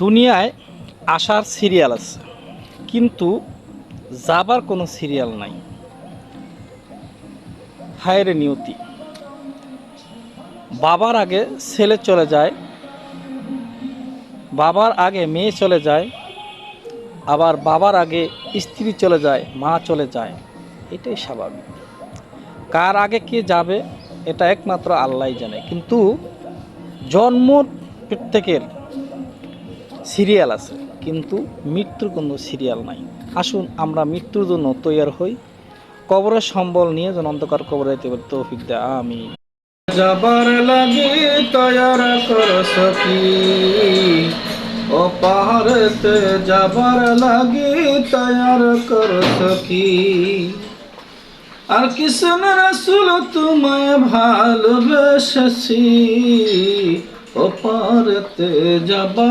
দুনিয়ায় আসার সিরিয়াল আছে, কিন্তু যাবার কোনো সিরিয়াল নাই। হায়রে নিয়তি! বাবার আগে ছেলে চলে যায়, বাবার আগে মেয়ে চলে যায়, আবার বাবার আগে স্ত্রী চলে যায়, মা চলে যায়। এটাই স্বাভাবিক। কার আগে কে যাবে এটা একমাত্র আল্লাহই জানে। কিন্তু জন্ম প্রত্যেকের সিরিয়াল আছে, কিন্তু মৃত্যুর কোনো সিরিয়াল নাই। আসুন আমরা মৃত্যুর জন্য তৈয়ার হই, কবরের সম্বল নিয়ে যেন অন্ধকার কবরে যেতে পারি। তৌফিক দে আমিন। যাবার লাগি তৈয়ার কর সখী, ও পাহাড়েতে যাবার লাগি তৈয়ার কর সখী। আর কৃষ্ণ রাসূল তোমায় ভালোবেসেছি, ও পাহাড়েতে যাবার